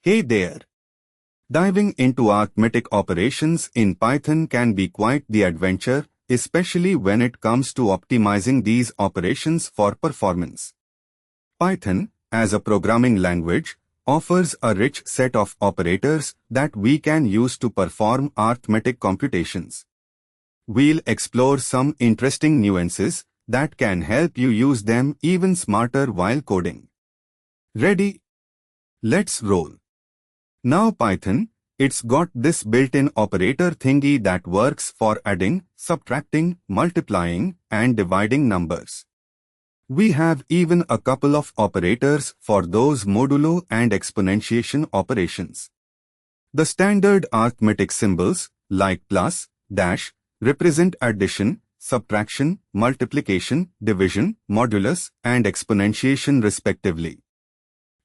Hey there! Diving into arithmetic operations in Python can be quite the adventure, especially when it comes to optimizing these operations for performance. Python, as a programming language, offers a rich set of operators that we can use to perform arithmetic computations. We'll explore some interesting nuances that can help you use them even smarter while coding. Ready? Let's roll. Now Python, it's got this built-in operator thingy that works for adding, subtracting, multiplying, and dividing numbers. We have even a couple of operators for those modulo and exponentiation operations. The standard arithmetic symbols, like plus, dash, represent addition, subtraction, multiplication, division, modulus, and exponentiation respectively.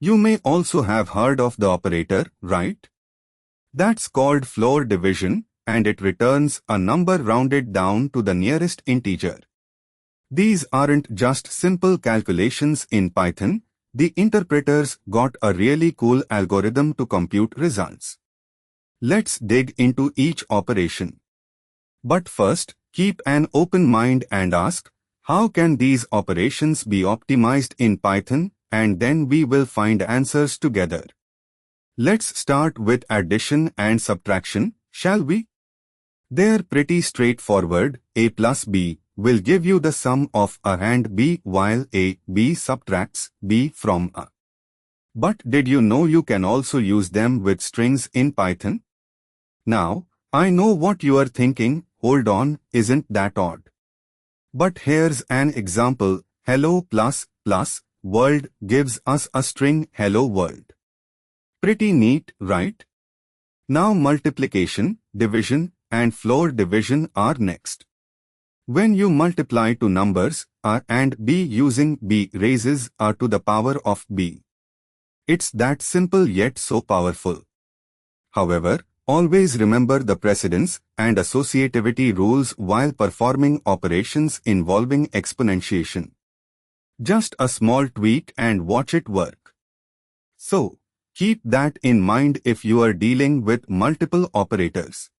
You may also have heard of the operator, right? That's called floor division, and it returns a number rounded down to the nearest integer. These aren't just simple calculations in Python. The interpreters got a really cool algorithm to compute results. Let's dig into each operation. But first, keep an open mind and ask, how can these operations be optimized in Python? And then we will find answers together. Let's start with addition and subtraction, shall we? They're pretty straightforward. A plus B will give you the sum of A and B, while B subtracts B from A. But did you know you can also use them with strings in Python? Now, I know what you are thinking. Hold on, isn't that odd? But here's an example. Hello plus plus world gives us a string hello world. Pretty neat, right? Now multiplication, division, and floor division are next. When you multiply two numbers, A and B using B raises A to the power of B. It's that simple yet so powerful. However, always remember the precedence and associativity rules while performing operations involving exponentiation. Just a small tweak and watch it work. So, keep that in mind if you are dealing with multiple operators.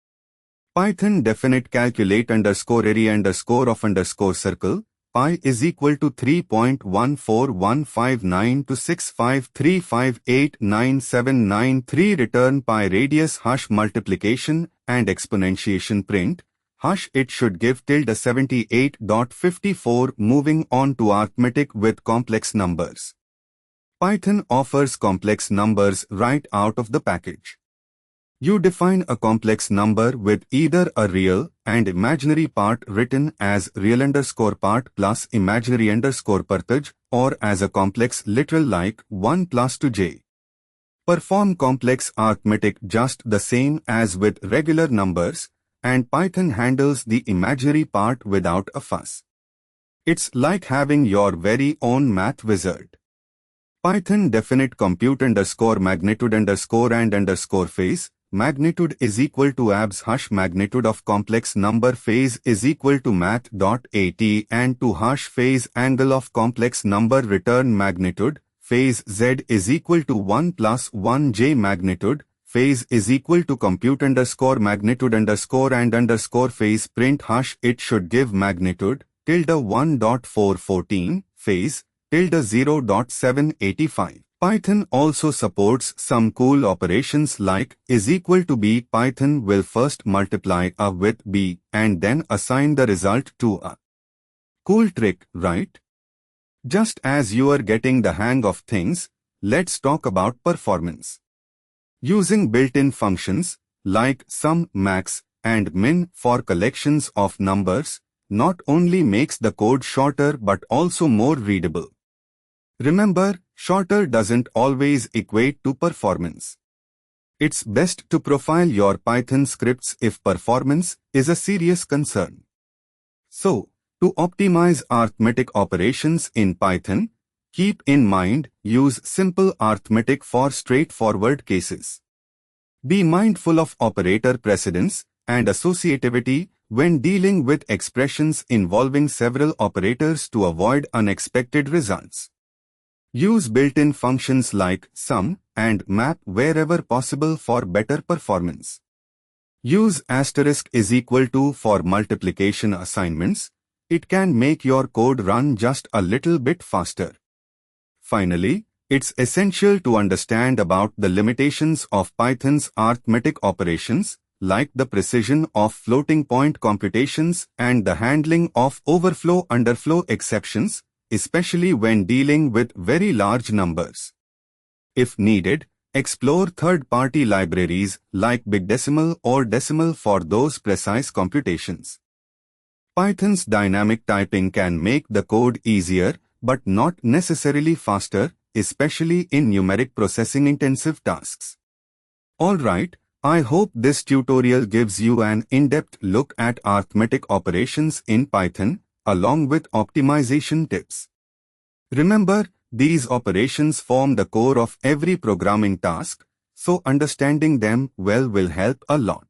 Python definite calculate underscore area underscore of underscore circle, pi is equal to 3.141592653589793 return pi radius hash multiplication and exponentiation print. It should give ~78.54. Moving on to arithmetic with complex numbers. Python offers complex numbers right out of the package. You define a complex number with either a real and imaginary part written as real underscore part plus imaginary underscore percentage, or as a complex literal like 1 plus 2j. Perform complex arithmetic just the same as with regular numbers, and Python handles the imaginary part without a fuss. It's like having your very own math wizard. Python definite compute underscore magnitude underscore and underscore phase. Magnitude is equal to abs hash magnitude of complex number, phase is equal to math.at, and to hash phase angle of complex number return magnitude. Phase z is equal to 1 plus 1j magnitude. Phase is equal to compute underscore magnitude underscore and underscore phase print hash. It should give magnitude ~1.414, phase ~0.785. Python also supports some cool operations like is equal to b. Python will first multiply A with b and then assign the result to A. Cool trick, right? Just as you are getting the hang of things, let's talk about performance. Using built-in functions like sum, max, and min for collections of numbers not only makes the code shorter but also more readable. Remember, shorter doesn't always equate to performance. It's best to profile your Python scripts if performance is a serious concern. So, to optimize arithmetic operations in Python, keep in mind, use simple arithmetic for straightforward cases. Be mindful of operator precedence and associativity when dealing with expressions involving several operators to avoid unexpected results. Use built-in functions like sum and map wherever possible for better performance. Use asterisk is equal to for multiplication assignments. It can make your code run just a little bit faster. Finally, it's essential to understand about the limitations of Python's arithmetic operations, like the precision of floating point computations and the handling of overflow-underflow exceptions, especially when dealing with very large numbers. If needed, explore third-party libraries like Bigdecimal or Decimal for those precise computations. Python's dynamic typing can make the code easier, but not necessarily faster, especially in numeric processing-intensive tasks. Alright, I hope this tutorial gives you an in-depth look at arithmetic operations in Python, along with optimization tips. Remember, these operations form the core of every programming task, so understanding them well will help a lot.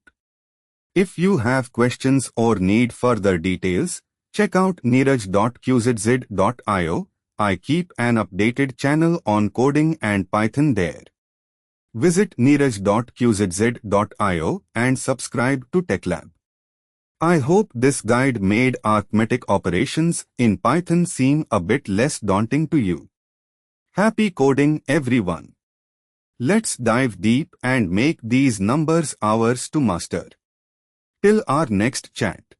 If you have questions or need further details, check out neeraj.qzz.io. I keep an updated channel on coding and Python there. Visit neeraj.qzz.io and subscribe to TechLab. I hope this guide made arithmetic operations in Python seem a bit less daunting to you. Happy coding, everyone! Let's dive deep and make these numbers ours to master. Till our next chat.